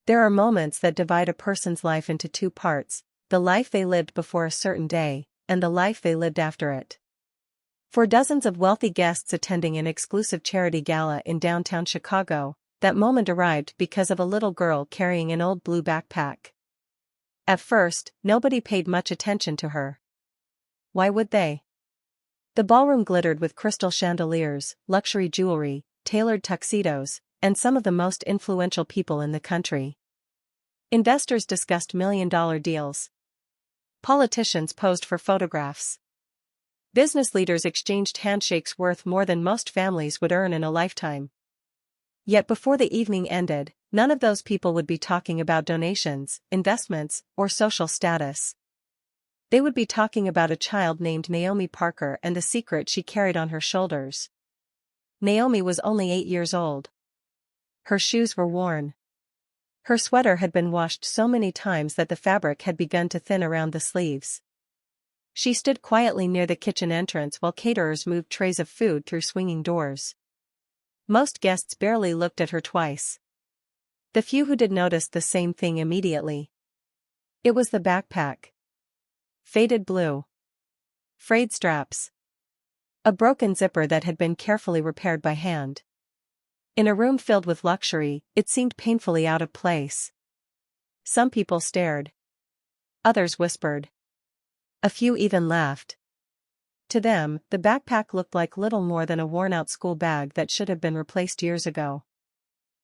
There are moments that divide a person's life into two parts: the life they lived before a certain day, and the life they lived after it. For dozens of wealthy guests attending an exclusive charity gala in downtown Chicago, that moment arrived because of a little girl carrying an old blue backpack. At first, nobody paid much attention to her. Why would they? The ballroom glittered with crystal chandeliers, luxury jewelry, tailored tuxedos, and some of the most influential people in the country. Investors discussed million-dollar deals. Politicians posed for photographs. Business leaders exchanged handshakes worth more than most families would earn in a lifetime. Yet before the evening ended, none of those people would be talking about donations, investments, or social status. They would be talking about a child named Naomi Parker and the secret she carried on her shoulders. Naomi was only 8 years old. Her shoes were worn. Her sweater had been washed so many times that the fabric had begun to thin around the sleeves. She stood quietly near the kitchen entrance while caterers moved trays of food through swinging doors. Most guests barely looked at her twice. The few who did noticed the same thing immediately. It was the backpack. Faded blue. Frayed straps. A broken zipper that had been carefully repaired by hand. In a room filled with luxury, it seemed painfully out of place. Some people stared. Others whispered. A few even laughed. To them, the backpack looked like little more than a worn-out school bag that should have been replaced years ago.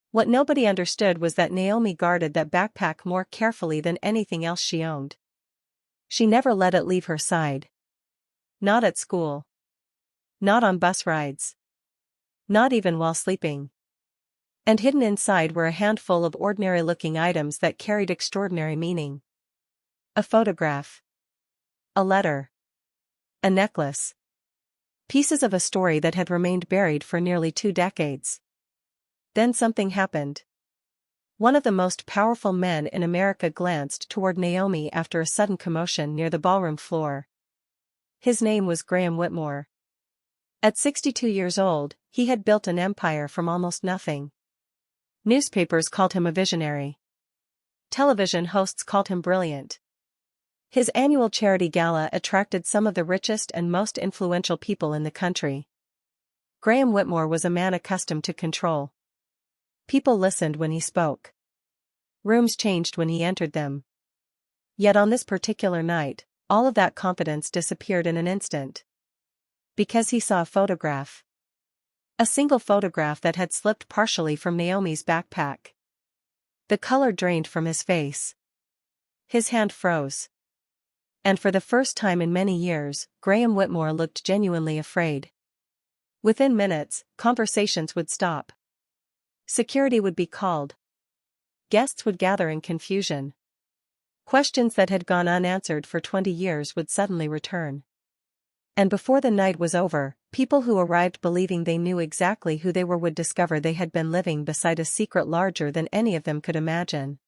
What nobody understood was that Naomi guarded that backpack more carefully than anything else she owned. She never let it leave her side. Not at school. Not on bus rides. Not even while sleeping. And hidden inside were a handful of ordinary-looking items that carried extraordinary meaning. A photograph. A letter. A necklace. Pieces of a story that had remained buried for nearly 2 decades. Then something happened. One of the most powerful men in America glanced toward Naomi after a sudden commotion near the ballroom floor. His name was Graham Whitmore. At 62 years old, he had built an empire from almost nothing. Newspapers called him a visionary. Television hosts called him brilliant. His annual charity gala attracted some of the richest and most influential people in the country. Graham Whitmore was a man accustomed to control. People listened when he spoke. Rooms changed when he entered them. Yet on this particular night, all of that confidence disappeared in an instant. Because he saw a photograph. A single photograph that had slipped partially from Naomi's backpack. The color drained from his face. His hand froze. And for the first time in many years, Graham Whitmore looked genuinely afraid. Within minutes, conversations would stop. Security would be called. Guests would gather in confusion. Questions that had gone unanswered for 20 years would suddenly return. And before the night was over, people who arrived believing they knew exactly who they were would discover they had been living beside a secret larger than any of them could imagine.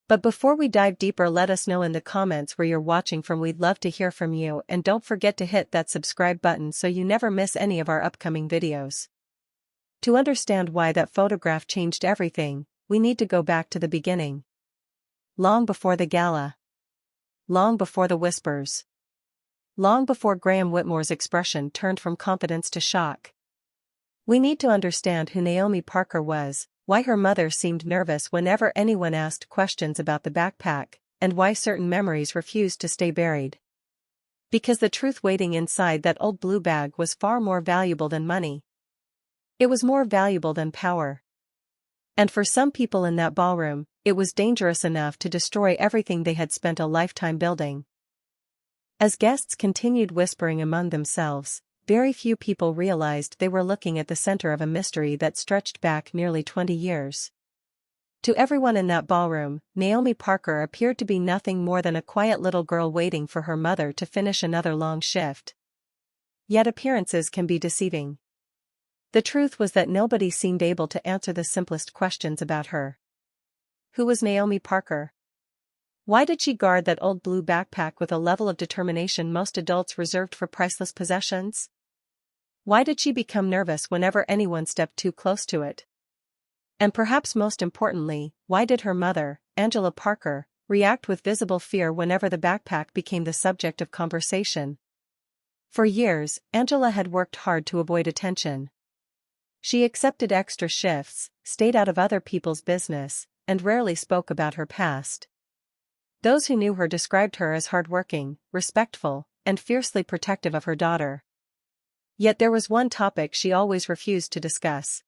But before we dive deeper, let us know in the comments where you're watching from. We'd love to hear from you, and don't forget to hit that subscribe button so you never miss any of our upcoming videos. To understand why that photograph changed everything, we need to go back to the beginning. Long before the gala. Long before the whispers. Long before Graham Whitmore's expression turned from confidence to shock. We need to understand who Naomi Parker was, why her mother seemed nervous whenever anyone asked questions about the backpack, and why certain memories refused to stay buried. Because the truth waiting inside that old blue bag was far more valuable than money. It was more valuable than power. And for some people in that ballroom, it was dangerous enough to destroy everything they had spent a lifetime building. As guests continued whispering among themselves, very few people realized they were looking at the center of a mystery that stretched back nearly 20 years. To everyone in that ballroom, Naomi Parker appeared to be nothing more than a quiet little girl waiting for her mother to finish another long shift. Yet appearances can be deceiving. The truth was that nobody seemed able to answer the simplest questions about her. Who was Naomi Parker? Why did she guard that old blue backpack with a level of determination most adults reserved for priceless possessions? Why did she become nervous whenever anyone stepped too close to it? And perhaps most importantly, why did her mother, Angela Parker, react with visible fear whenever the backpack became the subject of conversation? For years, Angela had worked hard to avoid attention. She accepted extra shifts, stayed out of other people's business, and rarely spoke about her past. Those who knew her described her as hardworking, respectful, and fiercely protective of her daughter. Yet there was one topic she always refused to discuss: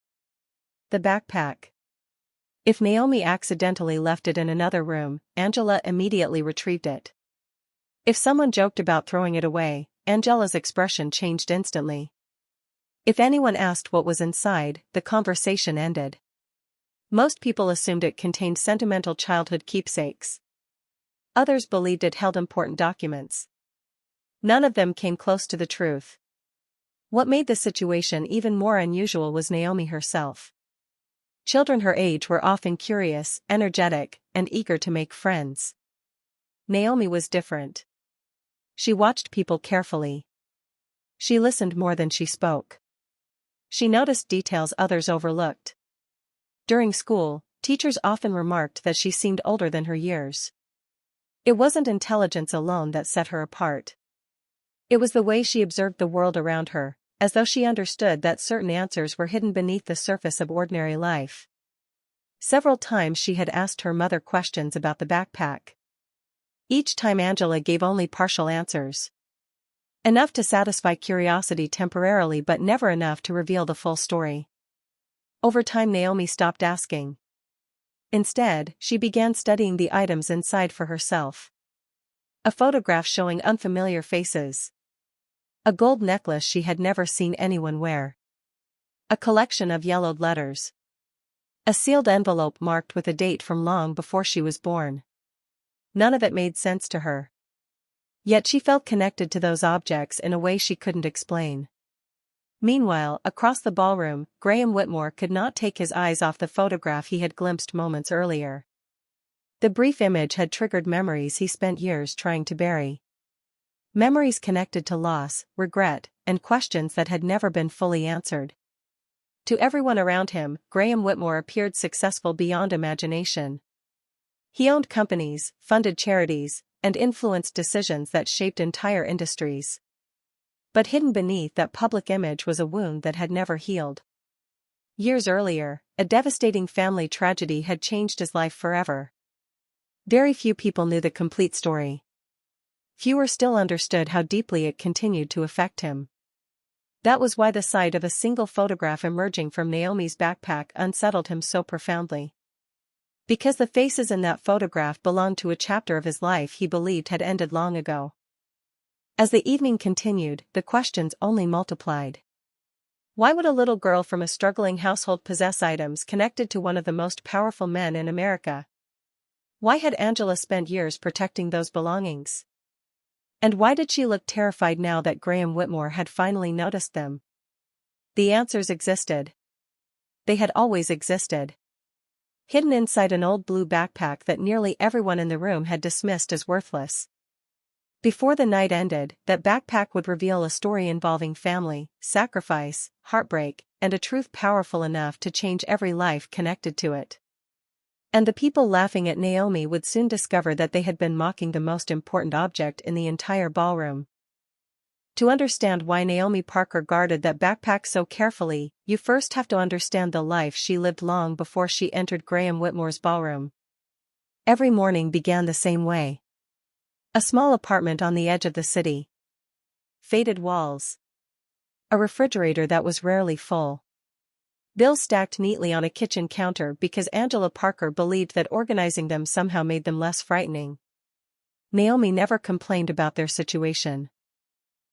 the backpack. If Naomi accidentally left it in another room, Angela immediately retrieved it. If someone joked about throwing it away, Angela's expression changed instantly. If anyone asked what was inside, the conversation ended. Most people assumed it contained sentimental childhood keepsakes. Others believed it held important documents. None of them came close to the truth. What made the situation even more unusual was Naomi herself. Children her age were often curious, energetic, and eager to make friends. Naomi was different. She watched people carefully. She listened more than she spoke. She noticed details others overlooked. During school, teachers often remarked that she seemed older than her years. It wasn't intelligence alone that set her apart. It was the way she observed the world around her, as though she understood that certain answers were hidden beneath the surface of ordinary life. Several times she had asked her mother questions about the backpack. Each time Angela gave only partial answers. Enough to satisfy curiosity temporarily but never enough to reveal the full story. Over time Naomi stopped asking. Instead, she began studying the items inside for herself. A photograph showing unfamiliar faces. A gold necklace she had never seen anyone wear. A collection of yellowed letters. A sealed envelope marked with a date from long before she was born. None of it made sense to her. Yet she felt connected to those objects in a way she couldn't explain. Meanwhile, across the ballroom, Graham Whitmore could not take his eyes off the photograph he had glimpsed moments earlier. The brief image had triggered memories he spent years trying to bury. Memories connected to loss, regret, and questions that had never been fully answered. To everyone around him, Graham Whitmore appeared successful beyond imagination. He owned companies, funded charities, and influenced decisions that shaped entire industries. But hidden beneath that public image was a wound that had never healed. Years earlier, a devastating family tragedy had changed his life forever. Very few people knew the complete story. Fewer still understood how deeply it continued to affect him. That was why the sight of a single photograph emerging from Naomi's backpack unsettled him so profoundly. Because the faces in that photograph belonged to a chapter of his life he believed had ended long ago. As the evening continued, the questions only multiplied. Why would a little girl from a struggling household possess items connected to one of the most powerful men in America? Why had Angela spent years protecting those belongings? And why did she look terrified now that Graham Whitmore had finally noticed them? The answers existed. They had always existed. Hidden inside an old blue backpack that nearly everyone in the room had dismissed as worthless. Before the night ended, that backpack would reveal a story involving family, sacrifice, heartbreak, and a truth powerful enough to change every life connected to it. And the people laughing at Naomi would soon discover that they had been mocking the most important object in the entire ballroom. To understand why Naomi Parker guarded that backpack so carefully, you first have to understand the life she lived long before she entered Graham Whitmore's ballroom. Every morning began the same way. A small apartment on the edge of the city. Faded walls. A refrigerator that was rarely full. Bills stacked neatly on a kitchen counter because Angela Parker believed that organizing them somehow made them less frightening. Naomi never complained about their situation.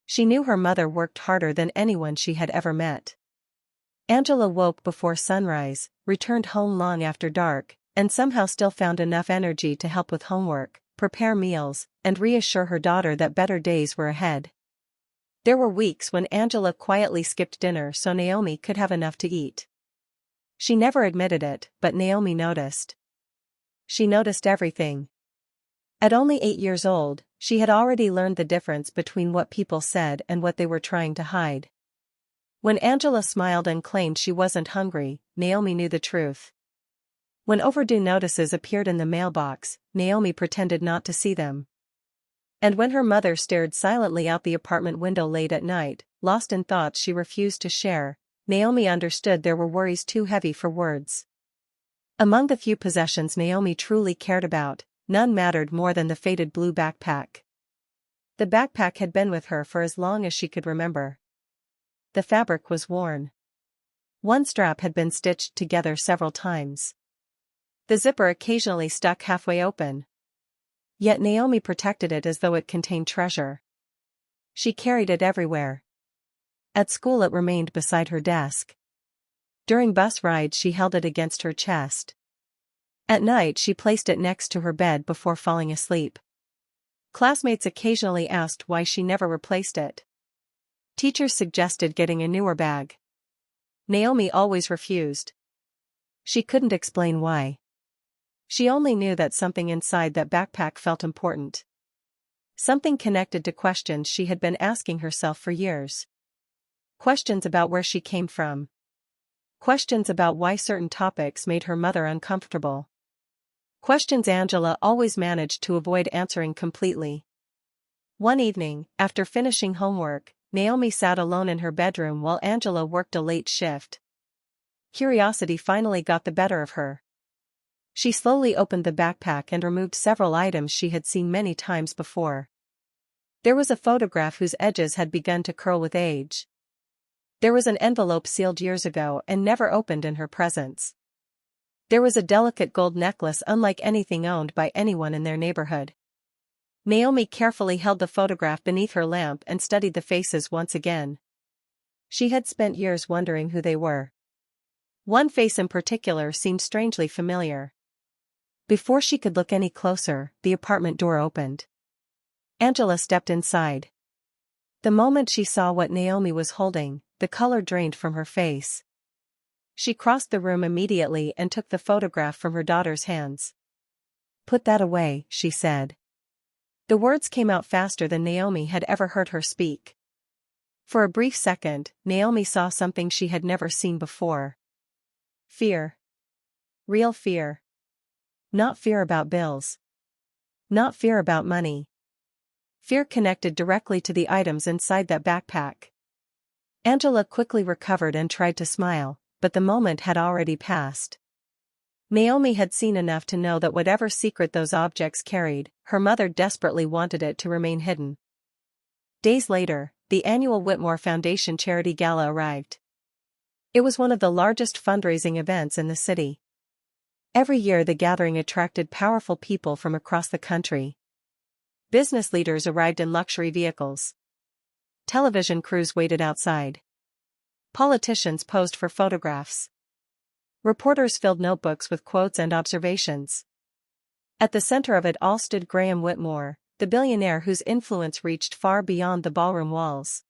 She knew her mother worked harder than anyone she had ever met. Angela woke before sunrise, returned home long after dark, and somehow still found enough energy to help with homework, prepare meals, and reassure her daughter that better days were ahead. There were weeks when Angela quietly skipped dinner so Naomi could have enough to eat. She never admitted it, but Naomi noticed. She noticed everything. At only 8 years old, she had already learned the difference between what people said and what they were trying to hide. When Angela smiled and claimed she wasn't hungry, Naomi knew the truth. When overdue notices appeared in the mailbox, Naomi pretended not to see them. And when her mother stared silently out the apartment window late at night, lost in thoughts she refused to share, Naomi understood there were worries too heavy for words. Among the few possessions Naomi truly cared about, none mattered more than the faded blue backpack. The backpack had been with her for as long as she could remember. The fabric was worn. One strap had been stitched together several times. The zipper occasionally stuck halfway open. Yet Naomi protected it as though it contained treasure. She carried it everywhere. At school it remained beside her desk. During bus rides she held it against her chest. At night she placed it next to her bed before falling asleep. Classmates occasionally asked why she never replaced it. Teachers suggested getting a newer bag. Naomi always refused. She couldn't explain why. She only knew that something inside that backpack felt important. Something connected to questions she had been asking herself for years. Questions about where she came from. Questions about why certain topics made her mother uncomfortable. Questions Angela always managed to avoid answering completely. One evening, after finishing homework, Naomi sat alone in her bedroom while Angela worked a late shift. Curiosity finally got the better of her. She slowly opened the backpack and removed several items she had seen many times before. There was a photograph whose edges had begun to curl with age. There was an envelope sealed years ago and never opened in her presence. There was a delicate gold necklace unlike anything owned by anyone in their neighborhood. Naomi carefully held the photograph beneath her lamp and studied the faces once again. She had spent years wondering who they were. One face in particular seemed strangely familiar. Before she could look any closer, the apartment door opened. Angela stepped inside. The moment she saw what Naomi was holding, the color drained from her face. She crossed the room immediately and took the photograph from her daughter's hands. "Put that away," she said. The words came out faster than Naomi had ever heard her speak. For a brief second, Naomi saw something she had never seen before. Fear. Real fear. Not fear about bills. Not fear about money. Fear connected directly to the items inside that backpack. Angela quickly recovered and tried to smile, but the moment had already passed. Naomi had seen enough to know that whatever secret those objects carried, her mother desperately wanted it to remain hidden. Days later, the annual Whitmore Foundation Charity Gala arrived. It was one of the largest fundraising events in the city. Every year the gathering attracted powerful people from across the country. Business leaders arrived in luxury vehicles. Television crews waited outside. Politicians posed for photographs. Reporters filled notebooks with quotes and observations. At the center of it all stood Graham Whitmore, the billionaire whose influence reached far beyond the ballroom walls.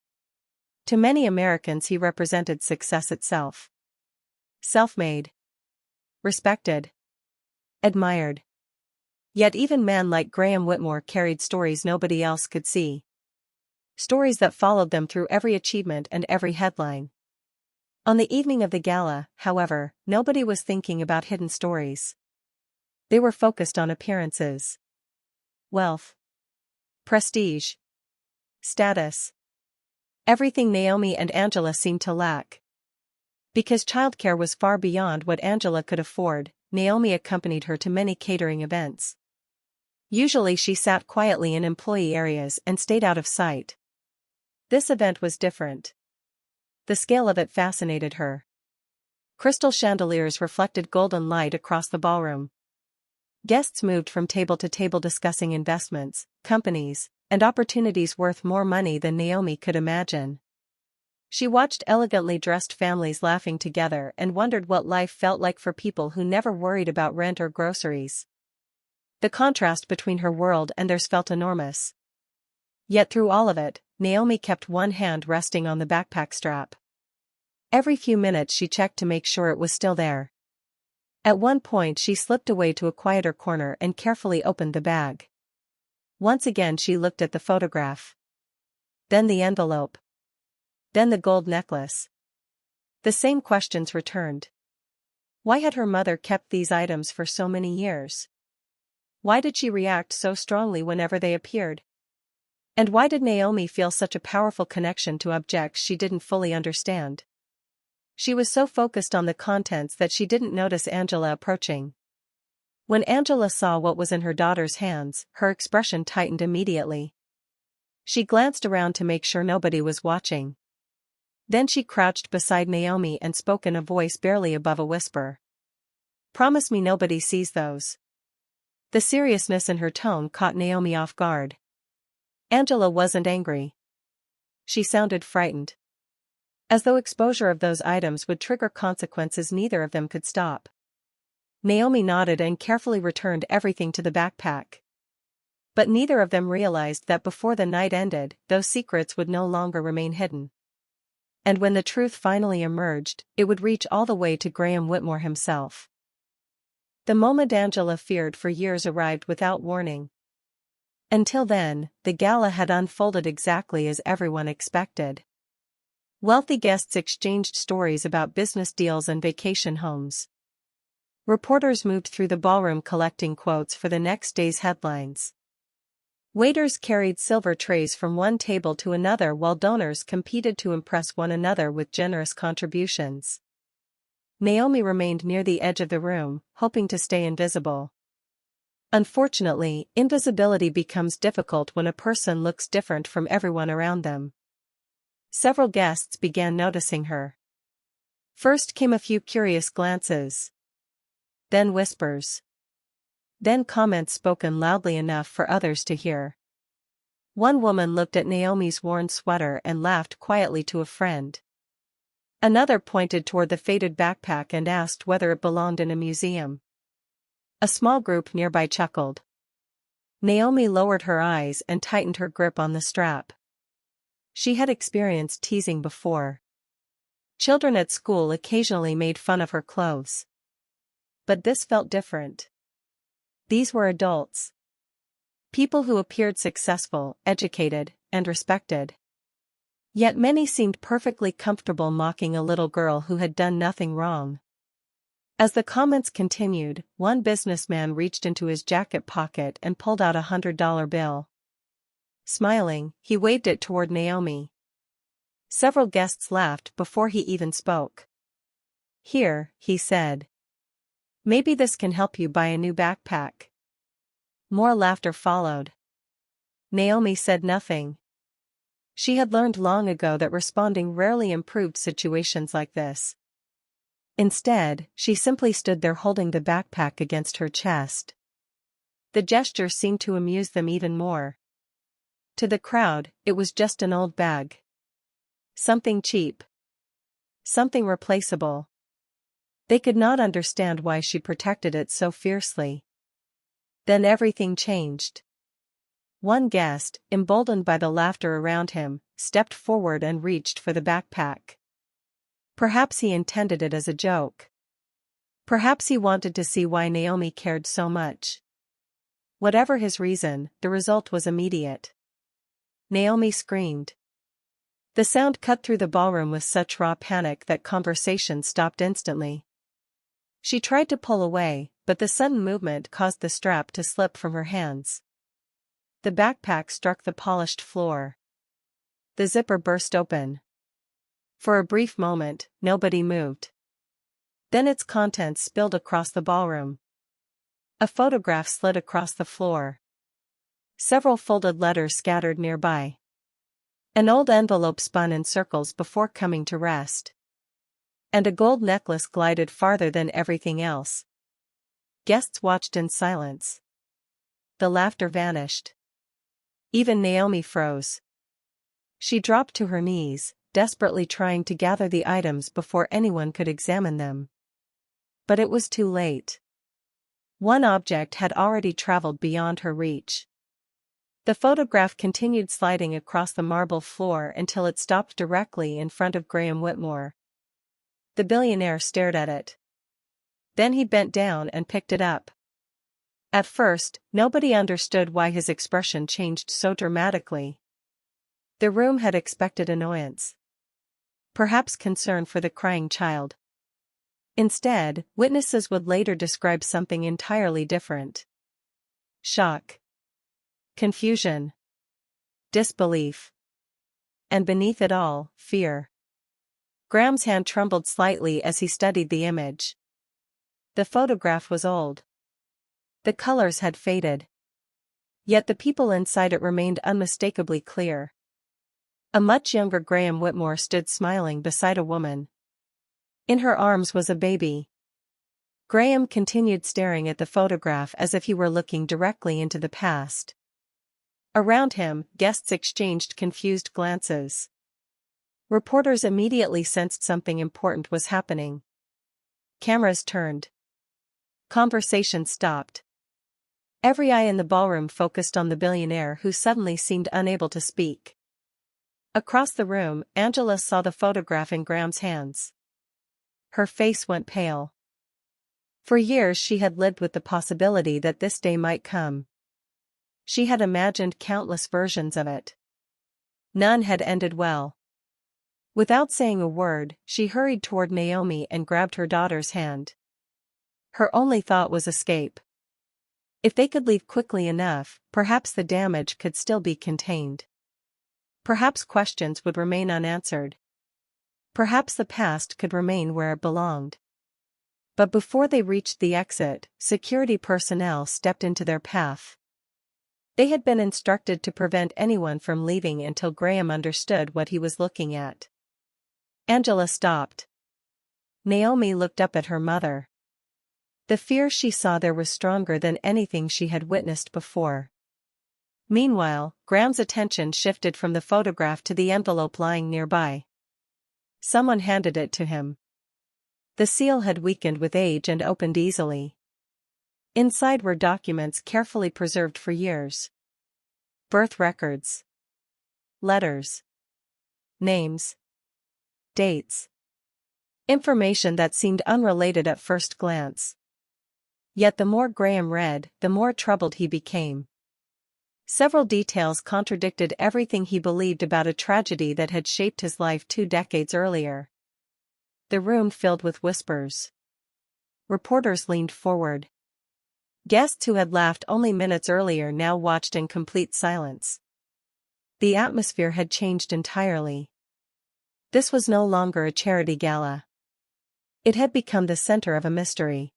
To many Americans he represented success itself. Self-made. Respected. Admired. Yet even men like Graham Whitmore carried stories nobody else could see. Stories that followed them through every achievement and every headline. On the evening of the gala, however, nobody was thinking about hidden stories. They were focused on appearances. Wealth. Prestige. Status. Everything Naomi and Angela seemed to lack. Because childcare was far beyond what Angela could afford, Naomi accompanied her to many catering events. Usually she sat quietly in employee areas and stayed out of sight. This event was different. The scale of it fascinated her. Crystal chandeliers reflected golden light across the ballroom. Guests moved from table to table discussing investments, companies, and opportunities worth more money than Naomi could imagine. She watched elegantly dressed families laughing together and wondered what life felt like for people who never worried about rent or groceries. The contrast between her world and theirs felt enormous. Yet through all of it, Naomi kept one hand resting on the backpack strap. Every few minutes she checked to make sure it was still there. At one point she slipped away to a quieter corner and carefully opened the bag. Once again she looked at the photograph. Then the envelope. Then the gold necklace. The same questions returned. Why had her mother kept these items for so many years? Why did she react so strongly whenever they appeared? And why did Naomi feel such a powerful connection to objects she didn't fully understand? She was so focused on the contents that she didn't notice Angela approaching. When Angela saw what was in her daughter's hands, her expression tightened immediately. She glanced around to make sure nobody was watching. Then she crouched beside Naomi and spoke in a voice barely above a whisper. "Promise me nobody sees those." The seriousness in her tone caught Naomi off guard. Angela wasn't angry. She sounded frightened. As though exposure of those items would trigger consequences neither of them could stop. Naomi nodded and carefully returned everything to the backpack. But neither of them realized that before the night ended, those secrets would no longer remain hidden. And when the truth finally emerged, it would reach all the way to Graham Whitmore himself. The moment Angela feared for years arrived without warning. Until then, the gala had unfolded exactly as everyone expected. Wealthy guests exchanged stories about business deals and vacation homes. Reporters moved through the ballroom collecting quotes for the next day's headlines. Waiters carried silver trays from one table to another while donors competed to impress one another with generous contributions. Naomi remained near the edge of the room, hoping to stay invisible. Unfortunately, invisibility becomes difficult when a person looks different from everyone around them. Several guests began noticing her. First came a few curious glances. Then whispers. Then comments spoken loudly enough for others to hear. One woman looked at Naomi's worn sweater and laughed quietly to a friend. Another pointed toward the faded backpack and asked whether it belonged in a museum. A small group nearby chuckled. Naomi lowered her eyes and tightened her grip on the strap. She had experienced teasing before. Children at school occasionally made fun of her clothes. But this felt different. These were adults. People who appeared successful, educated, and respected. Yet many seemed perfectly comfortable mocking a little girl who had done nothing wrong. As the comments continued, one businessman reached into his jacket pocket and pulled out $100 bill. Smiling, he waved it toward Naomi. Several guests laughed before he even spoke. "Here," he said. "Maybe this can help you buy a new backpack." More laughter followed. Naomi said nothing. She had learned long ago that responding rarely improved situations like this. Instead, she simply stood there holding the backpack against her chest. The gesture seemed to amuse them even more. To the crowd, it was just an old bag. Something cheap. Something replaceable. They could not understand why she protected it so fiercely. Then everything changed. One guest, emboldened by the laughter around him, stepped forward and reached for the backpack. Perhaps he intended it as a joke. Perhaps he wanted to see why Naomi cared so much. Whatever his reason, the result was immediate. Naomi screamed. The sound cut through the ballroom with such raw panic that conversation stopped instantly. She tried to pull away, but the sudden movement caused the strap to slip from her hands. The backpack struck the polished floor. The zipper burst open. For a brief moment, nobody moved. Then its contents spilled across the ballroom. A photograph slid across the floor. Several folded letters scattered nearby. An old envelope spun in circles before coming to rest. And a gold necklace glided farther than everything else. Guests watched in silence. The laughter vanished. Even Naomi froze. She dropped to her knees, desperately trying to gather the items before anyone could examine them. But it was too late. One object had already traveled beyond her reach. The photograph continued sliding across the marble floor until it stopped directly in front of Graham Whitmore. The billionaire stared at it. Then he bent down and picked it up. At first, nobody understood why his expression changed so dramatically. The room had expected annoyance. Perhaps concern for the crying child. Instead, witnesses would later describe something entirely different. Shock. Confusion. Disbelief. And beneath it all, fear. Graham's hand trembled slightly as he studied the image. The photograph was old. The colors had faded. Yet the people inside it remained unmistakably clear. A much younger Graham Whitmore stood smiling beside a woman. In her arms was a baby. Graham continued staring at the photograph as if he were looking directly into the past. Around him, guests exchanged confused glances. Reporters immediately sensed something important was happening. Cameras turned. Conversation stopped. Every eye in the ballroom focused on the billionaire who suddenly seemed unable to speak. Across the room, Angela saw the photograph in Graham's hands. Her face went pale. For years she had lived with the possibility that this day might come. She had imagined countless versions of it. None had ended well. Without saying a word, she hurried toward Naomi and grabbed her daughter's hand. Her only thought was escape. If they could leave quickly enough, perhaps the damage could still be contained. Perhaps questions would remain unanswered. Perhaps the past could remain where it belonged. But before they reached the exit, security personnel stepped into their path. They had been instructed to prevent anyone from leaving until Graham understood what he was looking at. Angela stopped. Naomi looked up at her mother. The fear she saw there was stronger than anything she had witnessed before. Meanwhile, Graham's attention shifted from the photograph to the envelope lying nearby. Someone handed it to him. The seal had weakened with age and opened easily. Inside were documents carefully preserved for years. Birth records. Letters. Names. Dates. Information that seemed unrelated at first glance. Yet the more Graham read, the more troubled he became. Several details contradicted everything he believed about a tragedy that had shaped his life 2 decades earlier. The room filled with whispers. Reporters leaned forward. Guests who had laughed only minutes earlier now watched in complete silence. The atmosphere had changed entirely. This was no longer a charity gala. It had become the center of a mystery.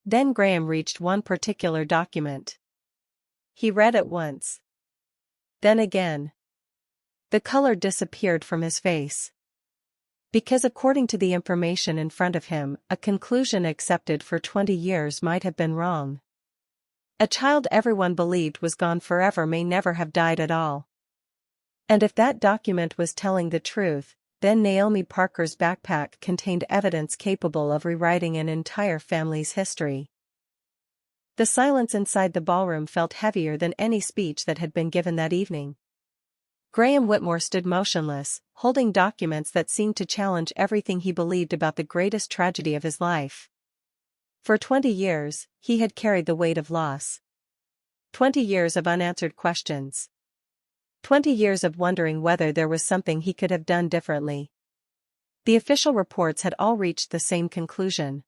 Then Graham reached one particular document. He read it once. Then again. The color disappeared from his face. Because according to the information in front of him, a conclusion accepted for 20 years might have been wrong. A child everyone believed was gone forever may never have died at all. And if that document was telling the truth, then Naomi Parker's backpack contained evidence capable of rewriting an entire family's history. The silence inside the ballroom felt heavier than any speech that had been given that evening. Graham Whitmore stood motionless, holding documents that seemed to challenge everything he believed about the greatest tragedy of his life. For 20 years, he had carried the weight of loss. 20 years of unanswered questions. 20 years of wondering whether there was something he could have done differently. The official reports had all reached the same conclusion.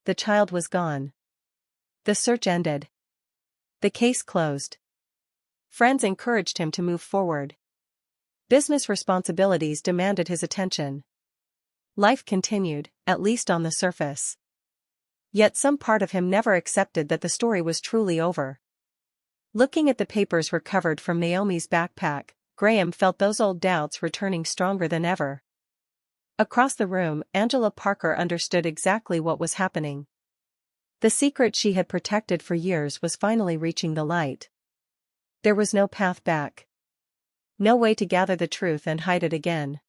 The child was gone. The search ended. The case closed. Friends encouraged him to move forward. Business responsibilities demanded his attention. Life continued, at least on the surface. Yet some part of him never accepted that the story was truly over. Looking at the papers recovered from Naomi's backpack, Graham felt those old doubts returning stronger than ever. Across the room, Angela Parker understood exactly what was happening. The secret she had protected for years was finally reaching the light. There was no path back. No way to gather the truth and hide it again.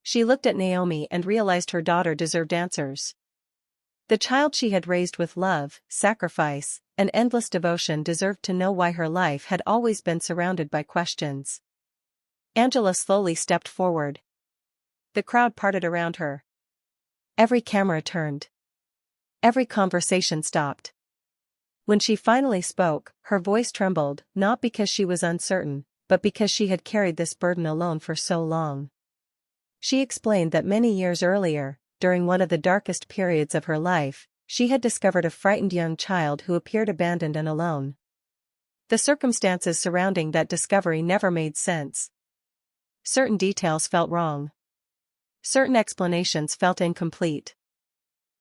She looked at Naomi and realized her daughter deserved answers. The child she had raised with love, sacrifice, and endless devotion deserved to know why her life had always been surrounded by questions. Angela slowly stepped forward. The crowd parted around her. Every camera turned. Every conversation stopped. When she finally spoke, her voice trembled, not because she was uncertain, but because she had carried this burden alone for so long. She explained that many years earlier, during one of the darkest periods of her life, she had discovered a frightened young child who appeared abandoned and alone. The circumstances surrounding that discovery never made sense. Certain details felt wrong. Certain explanations felt incomplete.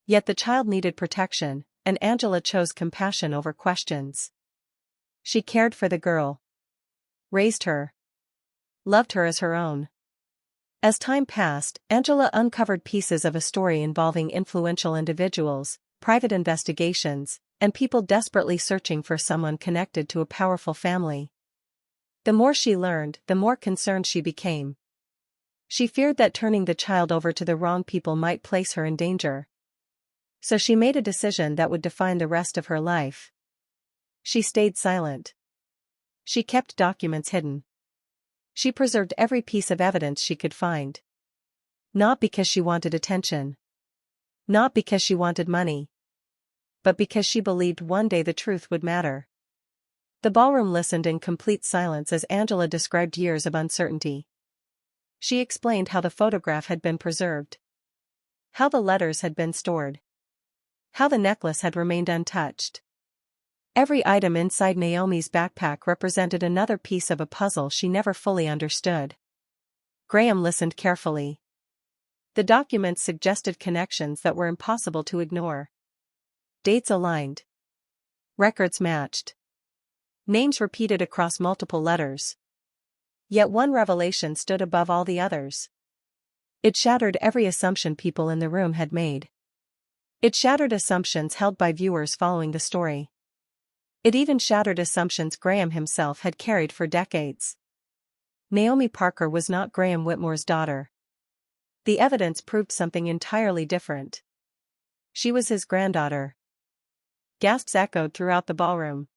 Yet the child needed protection, and Angela chose compassion over questions. She cared for the girl, raised her, loved her as her own. As time passed, Angela uncovered pieces of a story involving influential individuals, private investigations, and people desperately searching for someone connected to a powerful family. The more she learned, the more concerned she became. She feared that turning the child over to the wrong people might place her in danger. So she made a decision that would define the rest of her life. She stayed silent. She kept documents hidden. She preserved every piece of evidence she could find. Not because she wanted attention. Not because she wanted money. But because she believed one day the truth would matter. The ballroom listened in complete silence as Angela described years of uncertainty. She explained how the photograph had been preserved. How the letters had been stored. How the necklace had remained untouched. Every item inside Naomi's backpack represented another piece of a puzzle she never fully understood. Graham listened carefully. The documents suggested connections that were impossible to ignore. Dates aligned. Records matched. Names repeated across multiple letters. Yet one revelation stood above all the others. It shattered every assumption people in the room had made. It shattered assumptions held by viewers following the story. It even shattered assumptions Graham himself had carried for decades. Naomi Parker was not Graham Whitmore's daughter. The evidence proved something entirely different. She was his granddaughter. Gasps echoed throughout the ballroom.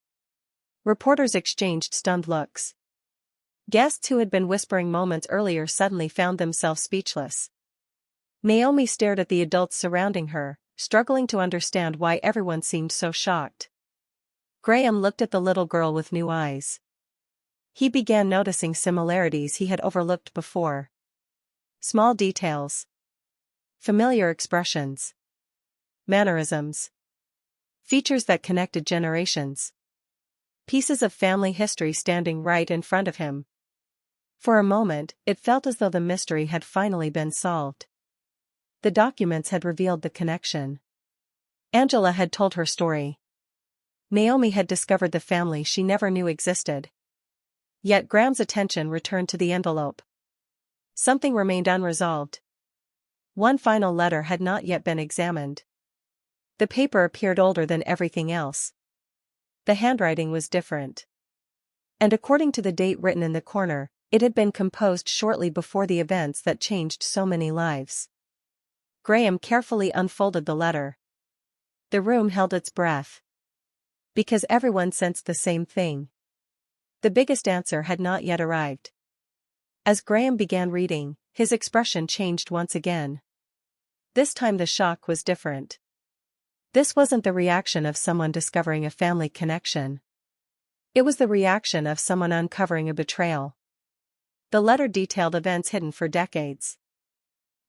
Reporters exchanged stunned looks. Guests who had been whispering moments earlier suddenly found themselves speechless. Naomi stared at the adults surrounding her, struggling to understand why everyone seemed so shocked. Graham looked at the little girl with new eyes. He began noticing similarities he had overlooked before. Small details. Familiar expressions. Mannerisms. Features that connected generations. Pieces of family history standing right in front of him. For a moment, it felt as though the mystery had finally been solved. The documents had revealed the connection. Angela had told her story. Naomi had discovered the family she never knew existed. Yet Graham's attention returned to the envelope. Something remained unresolved. One final letter had not yet been examined. The paper appeared older than everything else. The handwriting was different. And according to the date written in the corner, it had been composed shortly before the events that changed so many lives. Graham carefully unfolded the letter. The room held its breath. Because everyone sensed the same thing. The biggest answer had not yet arrived. As Graham began reading, his expression changed once again. This time the shock was different. This wasn't the reaction of someone discovering a family connection. It was the reaction of someone uncovering a betrayal. The letter detailed events hidden for decades.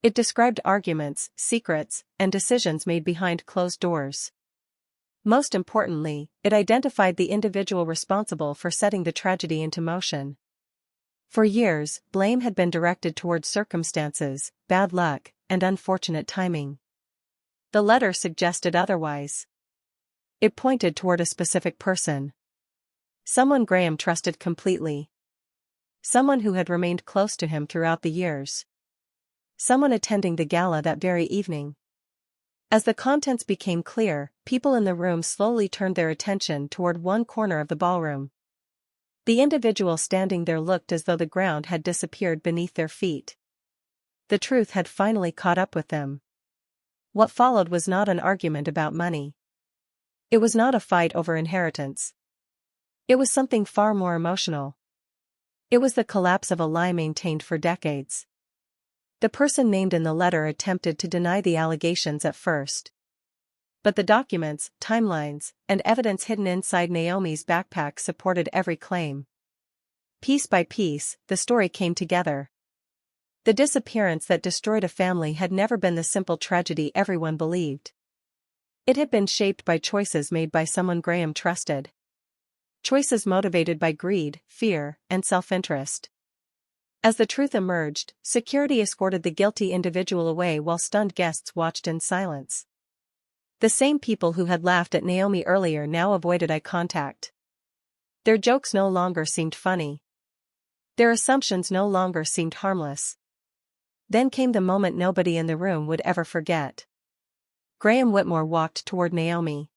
It described arguments, secrets, and decisions made behind closed doors. Most importantly, it identified the individual responsible for setting the tragedy into motion. For years, blame had been directed towards circumstances, bad luck, and unfortunate timing. The letter suggested otherwise. It pointed toward a specific person. Someone Graham trusted completely. Someone who had remained close to him throughout the years. Someone attending the gala that very evening. As the contents became clear, people in the room slowly turned their attention toward one corner of the ballroom. The individual standing there looked as though the ground had disappeared beneath their feet. The truth had finally caught up with them. What followed was not an argument about money. It was not a fight over inheritance. It was something far more emotional. It was the collapse of a lie maintained for decades. The person named in the letter attempted to deny the allegations at first. But the documents, timelines, and evidence hidden inside Naomi's backpack supported every claim. Piece by piece, the story came together. The disappearance that destroyed a family had never been the simple tragedy everyone believed. It had been shaped by choices made by someone Graham trusted. Choices motivated by greed, fear, and self-interest. As the truth emerged, security escorted the guilty individual away while stunned guests watched in silence. The same people who had laughed at Naomi earlier now avoided eye contact. Their jokes no longer seemed funny. Their assumptions no longer seemed harmless. Then came the moment nobody in the room would ever forget. Graham Whitmore walked toward Naomi.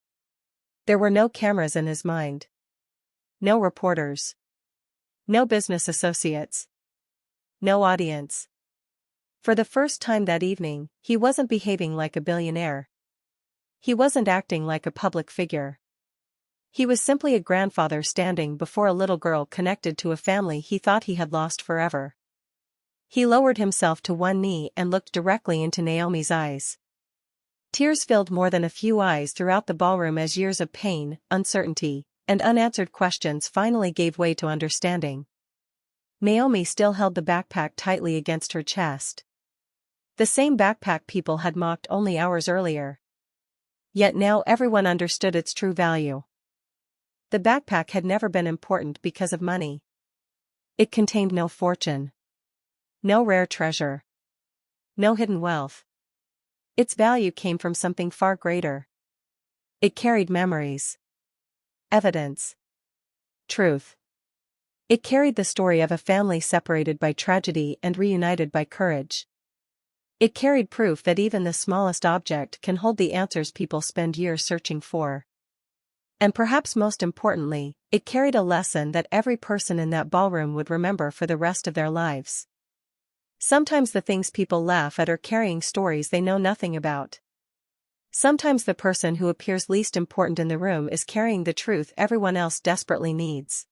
There were no cameras in his mind. No reporters. No business associates. No audience. For the first time that evening, he wasn't behaving like a billionaire. He wasn't acting like a public figure. He was simply a grandfather standing before a little girl connected to a family he thought he had lost forever. He lowered himself to one knee and looked directly into Naomi's eyes. Tears filled more than a few eyes throughout the ballroom as years of pain, uncertainty, and unanswered questions finally gave way to understanding. Naomi still held the backpack tightly against her chest. The same backpack people had mocked only hours earlier. Yet now everyone understood its true value. The backpack had never been important because of money. It contained no fortune. No rare treasure. No hidden wealth. Its value came from something far greater. It carried memories. Evidence. Truth. It carried the story of a family separated by tragedy and reunited by courage. It carried proof that even the smallest object can hold the answers people spend years searching for. And perhaps most importantly, it carried a lesson that every person in that ballroom would remember for the rest of their lives. Sometimes the things people laugh at are carrying stories they know nothing about. Sometimes the person who appears least important in the room is carrying the truth everyone else desperately needs.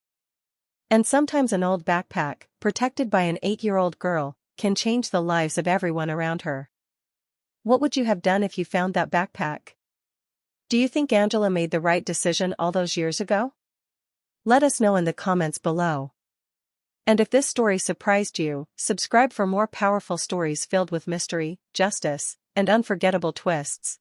And sometimes an old backpack, protected by an 8-year-old girl, can change the lives of everyone around her. What would you have done if you found that backpack? Do you think Angela made the right decision all those years ago? Let us know in the comments below. And if this story surprised you, subscribe for more powerful stories filled with mystery, justice, and unforgettable twists.